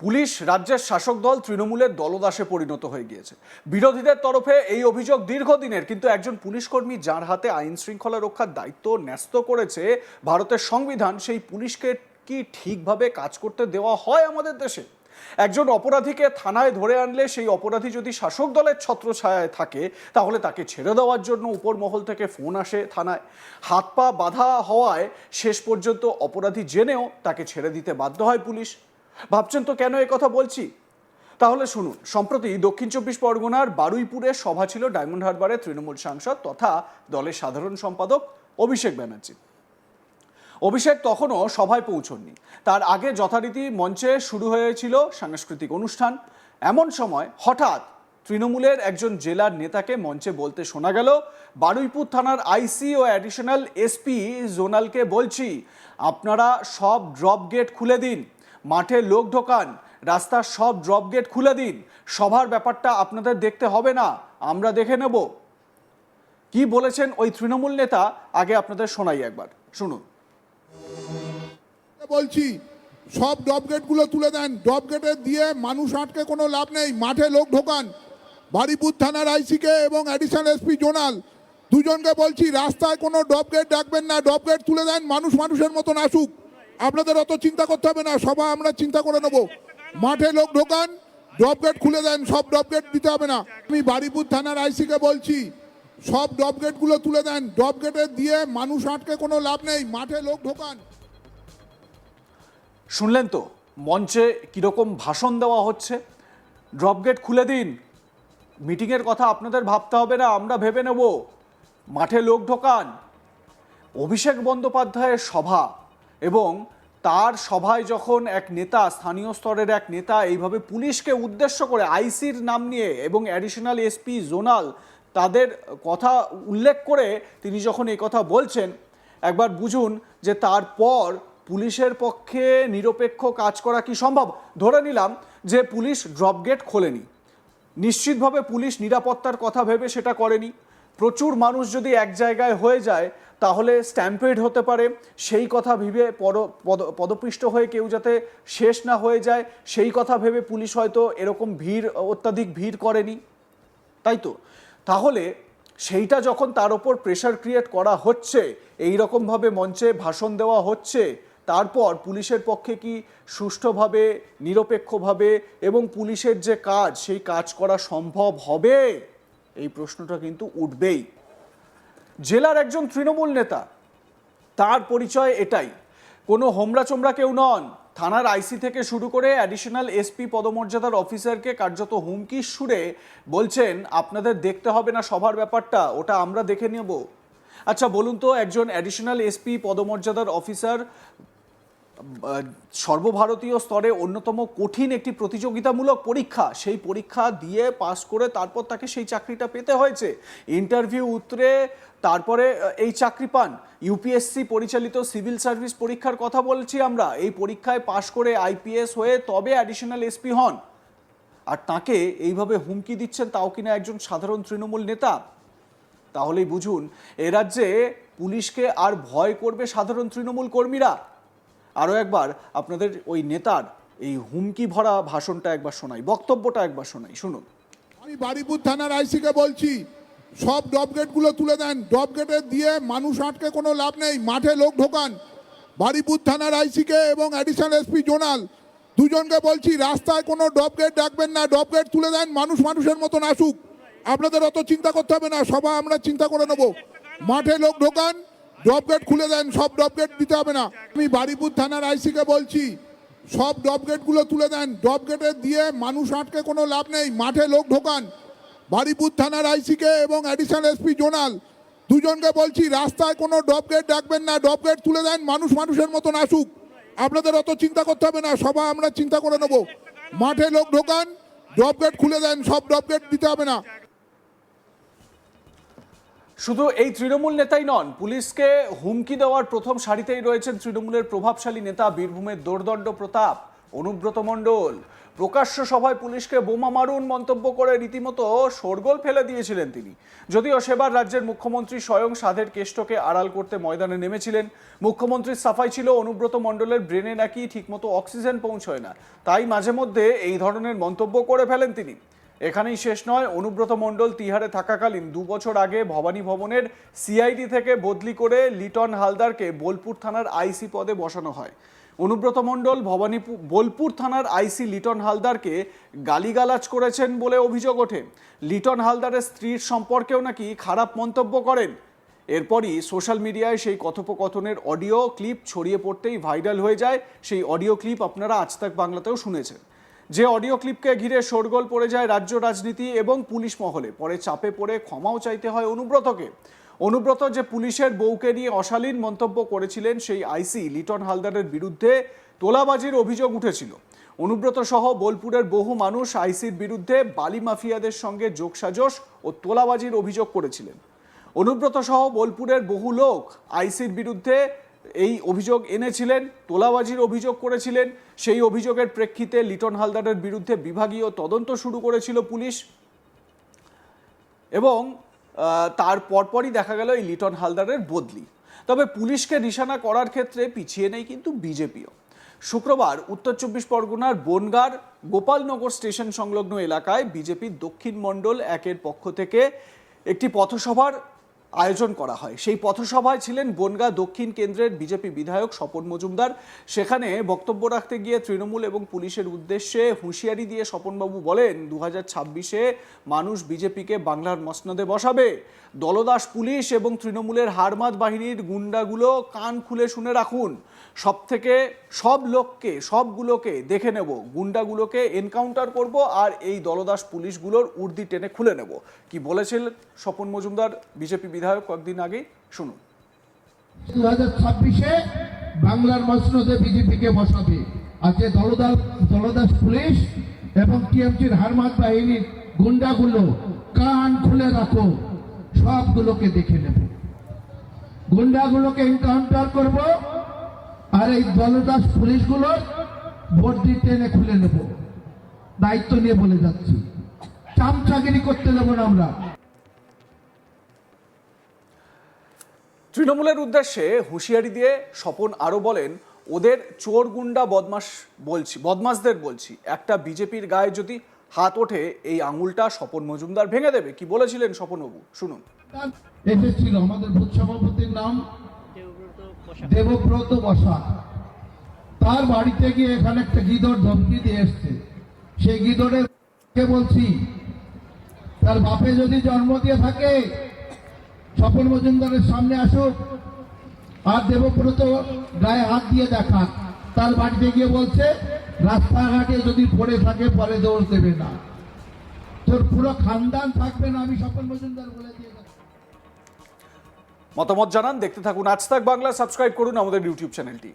Police রাজ্যের শাসক দল তৃণমূলের দলদাসে পরিণত হয়ে গিয়েছে। বিরোধীদের তরফে এই অভিযোগ দীর্ঘদিনের, কিন্তু একজন পুলিশ কর্মী যার হাতে আইন শৃঙ্খলা রক্ষার দায়িত্ব ন্যস্ত করেছে ভারতের সংবিধান, সেই পুলিশকে কি ঠিকভাবে কাজ করতে দেওয়া হয় আমাদের দেশে? একজন অপরাধীকে থানায় ধরে আনলে সেই অপরাধী যদি শাসক দলের ছত্রছায়ায় থাকে, তাহলে তাকে ছেড়ে দেওয়ার জন্য উপর মহল থেকে ফোন আসে থানায়। হাত পা বাঁধা হওয়ায় শেষ পর্যন্ত অপরাধী জেনেও তাকে ছেড়ে দিতে বাধ্য হয় পুলিশ। ভাবছেন তো কেন কথা বলছি? তাহলে শুনুন। সম্প্রতি দক্ষিণ চব্বিশ পরগনার বারুইপুরে সভা ছিল ডায়মন্ড হারবারের তৃণমূল সাংসদ তথা দলের সাধারণ সম্পাদক অভিষেক ব্যানার্জি। অভিষেক তখনও সভায় পৌঁছননি। তার আগে যথারীতি মঞ্চে শুরু হয়েছিল সাংস্কৃতিক অনুষ্ঠান। এমন সময় হঠাৎ তৃণমূলের একজন জেলার নেতাকে মঞ্চে বলতে শোনা গেল, বারুইপুর থানার আইসি ও অ্যাডিশনাল এসপি জোনালকে বলছি, আপনারা সব ড্রপ গেট খুলে দিন, মাঠে লোক ঢোকান, রাস্তার সব ড্রপ গেট খুলে দিন, সভার ব্যাপারটা আপনাদের দেখতে হবে না, আমরা দেখে নেব। কি বলেছেন ওই তৃণমূল নেতা, আগে আপনাদের শোনাই একবার, শুনুন। বলছি, সব ড্রপ গেটগুলো তুলে দেন। ড্রপ গেটে দিয়ে মানুষ আটকে কোনো লাভ নেই, মাঠে লোক ঢোকান। বারুইপুর থানার আইসিকে এবং অ্যাডিশনাল এসপি জোনাল দুজনকে বলছি, রাস্তায় কোনো ড্রপ গেট ডাকবেন না, ড্রপ গেট তুলে দেন, মানুষ মানুষের মতন আসুক, আপনাদের অত চিন্তা করতে হবে না, সভা আমরা চিন্তা করে নেব। মাঠে লোক ঢোকান, ড্রপ গেট খুলে দেন, সব ড্রপ গেট দিতে হবে না। আমি বারুইপুর থানার আইসিকে বলছি, সব ড্রপ গেটগুলো তুলে দেন। ড্রপ গেটে দিয়ে মানুষ আটকে কোনো লাভ নেই, মাঠে লোক ঢোকান। শুনলেন তো মঞ্চে কিরকম ভাষণ দেওয়া হচ্ছে। ড্রপ গেট খুলে দিন, মিটিংয়ের কথা আপনাদের ভাবতে হবে না, আমরা ভেবে নেব, মাঠে লোক ঢোকান। অভিষেক বন্দ্যোপাধ্যায়ের সভা, এবং তার সভায় যখন এক নেতা, স্থানীয় স্তরের এক নেতা এইভাবে পুলিশকে উদ্দেশ্য করে আইসির নাম নিয়ে এবং অ্যাডিশনাল এসপি জোনাল তাদের কথা উল্লেখ করে তিনি যখন এই কথা বলছেন, একবার বুঝুন যে তারপর পুলিশের পক্ষে নিরপেক্ষ কাজ করা কি সম্ভব? ধরে নিলাম যে পুলিশ ড্রপ গেট খোলেনি, নিশ্চিতভাবে পুলিশ নিরাপত্তার কথা ভেবে সেটা করেনি। প্রচুর মানুষ যদি এক জায়গায় হয়ে যায় তাহলে স্ট্যাম্পেড হতে পারে, সেই কথা ভেবে পদপৃষ্ট হয়ে কেউ যাতে শেষ না হয়ে যায় সেই কথা ভেবে পুলিশ হয়তো এরকম অত্যাধিক ভিড় করেনি, তাই তো? তাহলে সেইটা যখন তার ওপর প্রেশার ক্রিয়েট করা হচ্ছে, এই রকমভাবে মঞ্চে ভাষণ দেওয়া হচ্ছে, তারপর পুলিশের পক্ষে কি সুষ্ঠুভাবে, নিরপেক্ষভাবে এবং পুলিশের যে কাজ সেই কাজ করা সম্ভব হবে? এই প্রশ্নটা কিন্তু উঠবেই। জেলার একজন তৃণমূল নেতা, তার পরিচয় এটাই, কোনো হোমরা চোমরা কেউ নন। থানার আইসি থেকে শুরু করে অ্যাডিশনাল এসপি পদমর্যাদার অফিসারকে কার্যত হুমকির সুরে বলছেন, আপনাদের দেখতে হবে না সভার ব্যাপারটা, ওটা আমরা দেখে নেব। আচ্ছা বলুন তো, একজন অ্যাডিশনাল এসপি পদমর্যাদার অফিসার সর্বভারতীয় স্তরে অন্যতম কঠিন একটি প্রতিযোগিতামূলক পরীক্ষা, সেই পরীক্ষা দিয়ে পাস করে তারপর তাকে সেই চাকরিটা পেতে হয়েছে, ইন্টারভিউ উতরে তারপরে এই চাকরি পান। ইউপিএসসি পরিচালিত সিভিল সার্ভিস পরীক্ষার কথা বলছি আমরা, এই পরীক্ষায় পাশ করে আইপিএস হয়ে তবে অ্যাডিশনাল এসপি হন, আর তাকে এইভাবে হুমকি দিচ্ছেন, তাও কিনা একজন সাধারণ তৃণমূল নেতা। তাহলেই বুঝুন এ রাজ্যে পুলিশকে আর ভয় করবে সাধারণ তৃণমূল কর্মীরা। আরও একবার আপনাদের ওই নেতার এই হুমকি ভরা ভাষণটা একবার শোনাই, বক্তব্যটা একবার শোনাই, শুনুন। আমি বারুইপুর থানার আইসিকে বলছি, সব ড্রপ গেটগুলো তুলে দেন। ড্রপ গেটে দিয়ে মানুষ আটকে কোনো লাভ নেই, মাঠে লোক ঢোকান। বারুইপুর থানার আইসিকে এবং অ্যাডিশনাল এসপি জোনাল দুজনকে বলছি, রাস্তায় কোনো ড্রপ গেট ডাকবেন না, ড্রপ গেট তুলে দেন, মানুষ মানুষের মতন আসুক, আপনাদের অত চিন্তা করতে হবে না, সভা আমরা চিন্তা করে নেব। মাঠে লোক ঢোকান, ড্রপ গেট খুলে দেন, সব ড্রপ গেট দিতে হবে না। আমি বারুইপুর থানার আইসিকে বলছি, সব ড্রপ গেটগুলো তুলে দেন। ড্রপ গেটে দিয়ে মানুষ আটকে কোনো লাভ নেই, মাঠে লোক ঢোকান। বারুইপুর থানার আইসিকে এবং অ্যাডিশনাল এসপি জোনাল দুজনকে বলছি, রাস্তায় কোনো ড্রপ গেট ডাকবেন না, ড্রপ গেট তুলে দেন, মানুষ মানুষের মতন আসুক, আপনাদের অত চিন্তা করতে হবে না, সভা আমরা চিন্তা করে নেব। মাঠে লোক ঢোকান, ড্রপ গেট খুলে দেন, সব ড্রপ গেট দিতে হবে না। শুধু এই তৃণমূল নেতাই নন, পুলিশকে হুমকি দেওয়ার প্রথম সারিতেই রয়েছেন তৃণমূলের প্রভাবশালী নেতা বীরভূমের দোর্দণ্ড প্রতাপ। অনুব্রত মণ্ডল। প্রকাশ্য সভায় পুলিশকে বোমা মারুন মন্তব্য করে রীতিমতো শোরগোল ফেলে দিয়েছিলেন তিনি। যদিও সেবার রাজ্যের মুখ্যমন্ত্রী স্বয়ং সাধের কেষ্টকে আড়াল করতে ময়দানে নেমেছিলেন। মুখ্যমন্ত্রীর সাফাই ছিল অনুব্রত মণ্ডলের ব্রেনে নাকি ঠিকমতো অক্সিজেন পৌঁছয় না, তাই মাঝে মধ্যে এই ধরনের মন্তব্য করে ফেলেন তিনি। এখানেই শেষ নয়, অনুব্রত মণ্ডল তিহারে থাকাকালীন 2 বছর আগে ভবানী ভবনের সিআইডি থেকে বদলি করে লিটন হালদারকে বোলপুর থানার আইসি পদে বসানো হয়। অনুব্রত মণ্ডল বোলপুর থানার আইসি লিটন হালদারকে গালিগালাজ করেছেন বলে অভিযোগ ওঠে। লিটন হালদারের স্ত্রীর সম্পর্কেও নাকি খারাপ মন্তব্য করেন। এরপরই সোশ্যাল মিডিয়ায় সেই কথোপকথনের অডিও ক্লিপ ছড়িয়ে পড়তেই ভাইরাল হয়ে যায়। সেই অডিও ক্লিপ আপনারা আজ তাক বাংলাতেও শুনেছেন। যে অডিও ক্লিপকে ঘিরে শোরগোল পড়ে যায় রাজ্য রাজনীতি এবং পুলিশ মহলে। পরে চাপে পড়ে ক্ষমাও চাইতে হয় অনুব্রতকে। অনুব্রত যে পুলিশের বউকে নিয়ে অশালীন মন্তব্য করেছিলেন, সেই আইসি লিটন হালদারের বিরুদ্ধে তোলাবাজির অভিযোগ উঠেছিল। অনুব্রত সহ বোলপুরের বহু মানুষ আইসির বিরুদ্ধে বালি মাফিয়াদের সঙ্গে যোগসাজশ ও তোলাবাজির অভিযোগ করেছিলেন। অনুব্রত সহ বোলপুরের বহু লোক আইসির বিরুদ্ধে এই অভিযোগ এনেছিলেন, তোলাবাজির অভিযোগ করেছিলেন। সেই অভিযোগের প্রেক্ষিতে লিটন হালদারের বিরুদ্ধে বিভাগীয় তদন্ত শুরু করেছিল পুলিশ এবং তার পরপরই দেখা গেল এই লিটন হালদারের বদলি। তবে পুলিশকে নিশানা করার ক্ষেত্রে পিছিয়ে নেই কিন্তু বিজেপিও। শুক্রবার উত্তর 24 পরগনার বনগাঁর গোপালনগর স্টেশন সংলগ্ন এলাকায় বিজেপির দক্ষিণ মণ্ডল 1-এর পক্ষ থেকে একটি পথসভার আয়োজন করা হয়। সেই পথসভায় ছিলেন বনগাঁ দক্ষিণ কেন্দ্রের বিজেপি বিধায়ক স্বপন মজুমদার। সেখানে বক্তব্য রাখতে গিয়ে তৃণমূল এবং পুলিশের উদ্দেশ্যে হুঁশিয়ারি দিয়ে স্বপনবাবু বলেন, 2026-এ মানুষ বিজেপিকে বাংলার মসনদে বসাবে। দলদাস পুলিশ এবং তৃণমূলের হারমাদ বাহিনীর গুন্ডাগুলো কান খুলে শুনে রাখুন। সবগুলোকে দেখে নেব, গুন্ডাগুলোকে এনকাউন্টার করব, আর এই দলদাস পুলিশগুলোর উর্দি টেনে খুলে নেব। কি বলেছিলেন স্বপন মজুমদার বিজেপি বিধায়ক কয়েকদিন আগে, শুনুন। 2026-এ বাংলার মসনদে বিজেপিকে বসাবে। আর যে দলদাস পুলিশ এবং টিএমসির হারমাদ বাহিনীর গুন্ডাগুলো কান খুলে রাখো, সবগুলোকে দেখে নেব। গুন্ডাগুলোকে এনকাউন্টার করব, আর এই দলদাস পুলিশগুলো বর্দি টেনে খুলে নেব। দায়িত্ব নিয়ে বলে যাচ্ছি, চামচাগিরি করতে দেব না আমরা। তৃণমূলের উদ্দেশ্যে হুঁশিয়ারি দিয়ে স্বপন আরো বলেন, ওদের চোর গুন্ডা বদমাসদের বলছি, একটা বিজেপির গায়ে যদি হাত ওঠে এই আঙুলটা স্বপন মজুমদার ভেঙে দেবে। কি বলেছিলেন স্বপনবাবু, শুনুন। এসেছিল আমাদের বুথ সভাপতির নাম দেবব্রত বসাক। তার বাড়িতে গিয়ে এখানে একটা গিদড় ধমকি দিয়ে এসছে। সেই গিদড়ের বলছি, তার বাপে যদি জন্ম দিয়ে থাকে স্বপন মজুমদারের সামনে আসুক আর দেবব্রত গায়ে হাত দিয়ে দেখা। তার বাড়িতে গিয়ে বলছে, রাস্তাঘাটে যদি পড়ে থাকে পরে দৌড় দেবে না, তোর পুরো খানদান থাকবে না। আমি স্বপন মজুমদার বলে দিয়ে মতামত জানান, দেখতে থাকুন আজ তাক বাংলা। সাবস্ক্রাইব করুন আমাদের ইউটিউব চ্যানেলটি।